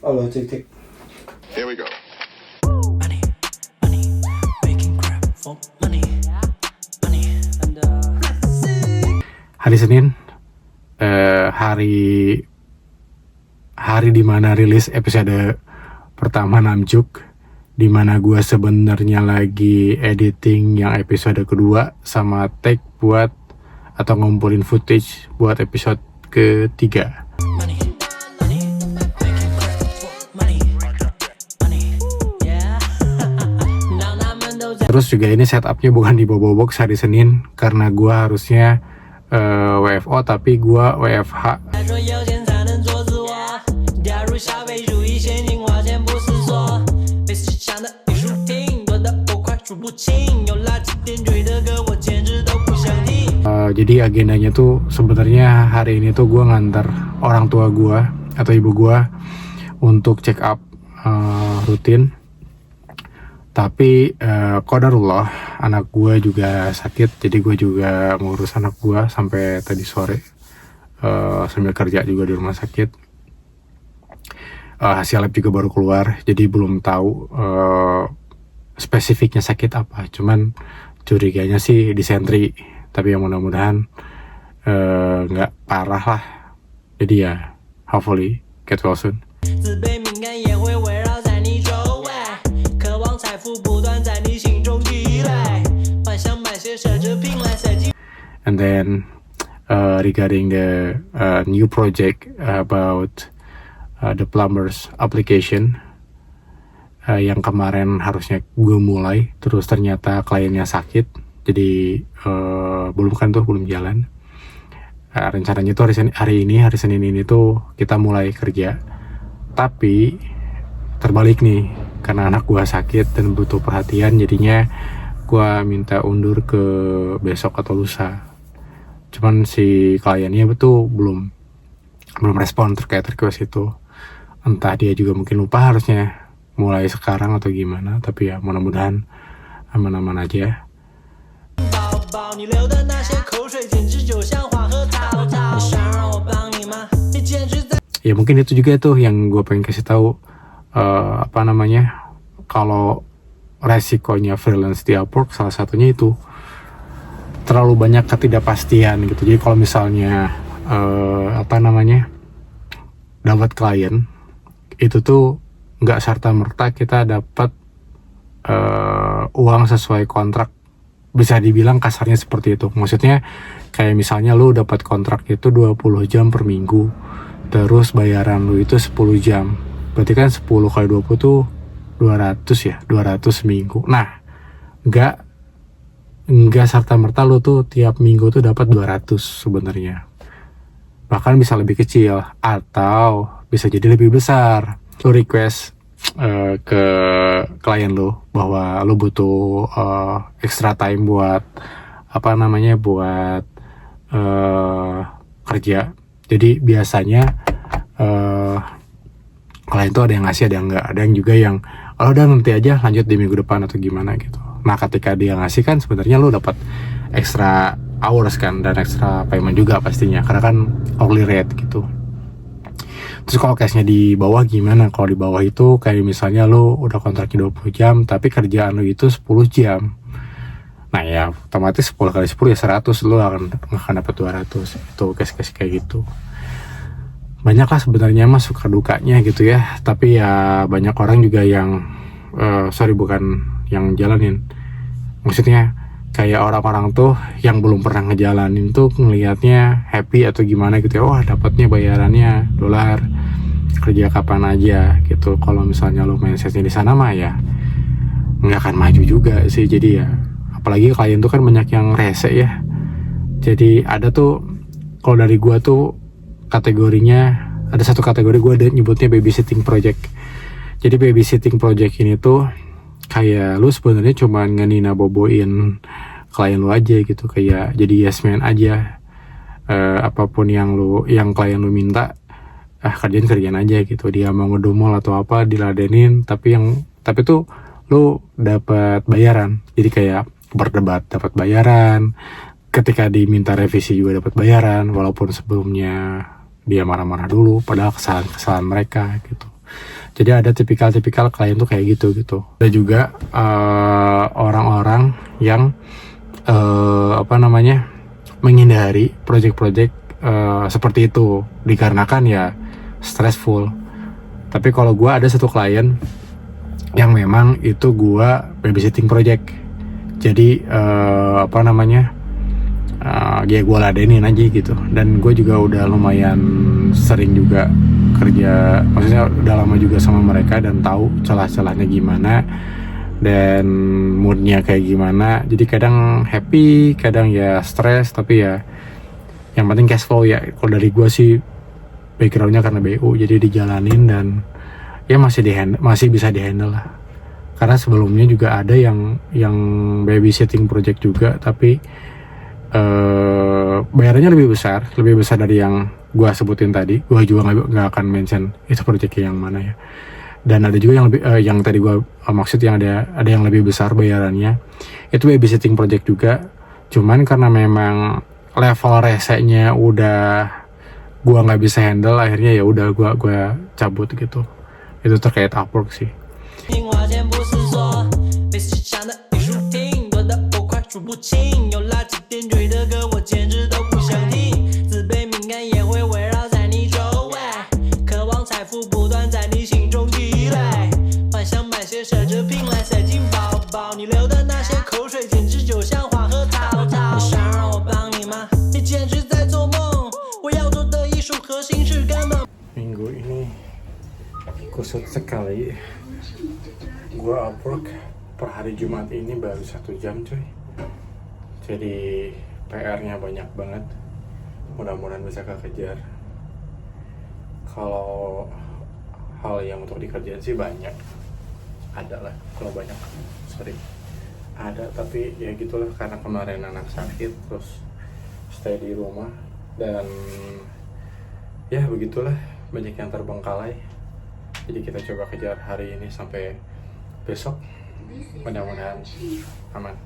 Halo, cek cek. Here we go. Money, money, making crap for money, money, and Hari Senin, hari dimana rilis episode pertama Namjuk, dimana gue sebenarnya lagi editing yang episode kedua sama take buat atau ngumpulin footage buat episode ketiga. money, money, making crap for money, money, yeah. Now I'm those Terus juga ini setupnya bukan di Bobo Box hari Senin karena gue harusnya WFO tapi gue WFH. 他说有钱才能做自我，掉入消费主义陷阱，花钱不思索，被思想的艺术品多得我快数不清，有垃圾点缀的歌我简直都不想听。 Jadi agendanya tuh sebenarnya hari ini tuh gue ngantar orang tua gue atau ibu gue untuk check up rutin. Tapi qadarullah anak gue juga sakit, jadi gue juga ngurus anak gue sampai tadi sore sambil kerja juga di rumah sakit. Hasil lab juga baru keluar, jadi belum tahu spesifiknya sakit apa. Cuman curiganya sih disentri, tapi yang mudah-mudahan nggak parah lah. Jadi ya hopefully get well soon. 自卑敏感也会围绕在你周围，渴望财富不断在你心中积累，幻想买些奢侈品来塞进。 And then regarding the new project about the plumbers application yang kemarin harusnya gue mulai, terus ternyata kliennya sakit, jadi belum jalan. Rencananya tuh hari Senin ini tuh kita mulai kerja, tapi terbalik nih karena anak gue sakit dan butuh perhatian, jadinya gue minta undur ke besok atau lusa. Cuman si kliennya betul belum respon terkait request itu. Entah dia juga mungkin lupa harusnya mulai sekarang atau gimana, tapi ya mudah-mudahan aman-aman aja. 抱抱你流的那些口水，简直就像黄河滔滔。你想让我帮你吗？你简直在。 Ya mungkin itu juga tuh yang gue pengen kasih tahu kalau resikonya freelance di Upwork salah satunya itu terlalu banyak ketidakpastian gitu. Jadi kalau misalnya dapat klien itu tuh nggak serta merta kita dapat uang sesuai kontrak. Bisa dibilang kasarnya seperti itu. Maksudnya kayak misalnya lu dapat kontrak itu 20 jam per minggu, terus bayaran lu itu 10 jam. Berarti kan 10 kali 20 tuh 200 ya, 200 seminggu. Nah, enggak serta-merta lu tuh tiap minggu tuh dapat 200 sebenarnya. Bahkan bisa lebih kecil atau bisa jadi lebih besar. Lu request ke klien lu bahwa lu butuh extra time buat kerja. Jadi biasanya klien tuh ada yang ngasih, ada yang enggak, ada yang juga yang udah nanti aja lanjut di minggu depan atau gimana gitu. Nah ketika dia ngasih kan sebenarnya lu dapat extra hours kan dan extra payment juga pastinya karena kan hourly rate gitu. Terus kalau case-nya di bawah gimana? Kalau di bawah itu kayak misalnya lu udah kontraknya 20 jam tapi kerjaan lu itu 10 jam. Nah ya otomatis 10 kali 10 ya 100, lu akan dapat 200. Itu case-case kayak gitu. Banyak lah sebenarnya mah suka dukanya gitu ya. Tapi ya banyak orang juga yang bukan yang jalanin. Maksudnya kayak orang-orang tuh yang belum pernah ngejalanin tuh ngelihatnya happy atau gimana gitu ya. Wah dapatnya bayarannya dolar, kerja kapan aja gitu. Kalau misalnya lo mindsetnya di sana mah ya nggak akan maju juga sih. Jadi ya apalagi klien tuh kan banyak yang rese ya. Jadi ada tuh kalau dari gua tuh kategorinya ada satu kategori gua ada nyebutnya babysitting project. Jadi babysitting project ini tuh kayak lu sebenarnya cuma ngenina boboin klien lu aja gitu, kayak jadi yes man aja. Apapun yang klien lu minta kerjaan aja gitu. Dia mau ngedumel atau apa diladenin, tapi tuh lu dapat bayaran. Jadi kayak berdebat dapat bayaran, ketika diminta revisi juga dapat bayaran, walaupun sebelumnya dia marah-marah dulu padahal kesalahan mereka gitu. Jadi ada tipikal-tipikal klien tuh kayak gitu. Ada juga orang-orang yang menghindari project-project seperti itu dikarenakan ya stressful. Tapi kalau gue ada satu klien yang memang itu gue babysitting project. Jadi dia gue ladenin aja gitu. Dan gue juga udah lumayan sering juga kerja, maksudnya udah lama juga sama mereka dan tahu celah-celahnya gimana dan moodnya kayak gimana. Jadi kadang happy, kadang ya stres, tapi ya yang penting cash flow ya. Kalau dari gue sih backgroundnya karena BU, jadi dijalanin dan ya masih bisa dihandle lah. Karena sebelumnya juga ada yang babysitting project juga, tapi bayarannya lebih besar dari yang gue sebutin tadi. Gue juga nggak akan mention itu projectnya yang mana ya. Dan ada juga yang lebih yang tadi gue maksud yang ada yang lebih besar bayarannya, itu babysitting project juga. Cuman karena memang level resenya udah gue nggak bisa handle, akhirnya ya udah gue cabut gitu. Itu terkait Upwork sih. Minggu ini kusut sekali. Gue Upwork per hari Jumat ini baru 1 jam cuy. Jadi PR-nya banyak banget. Mudah-mudahan bisa kekejar. Kalau hal yang untuk dikerjain sih banyak. Ada lah, kalau banyak ada, tapi ya gitulah, karena kemarin anak sakit terus stay di rumah dan ya begitulah, banyak yang terbengkalai. Jadi kita coba kejar hari ini sampai besok, mudah-mudahan aman.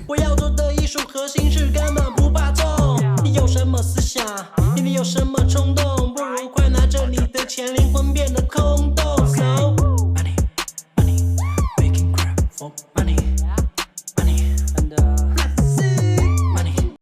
我要做的艺术核心是根本不怕痛。你有什么思想？你有什么冲动？不如快拿着你的钱，灵魂变得空洞。So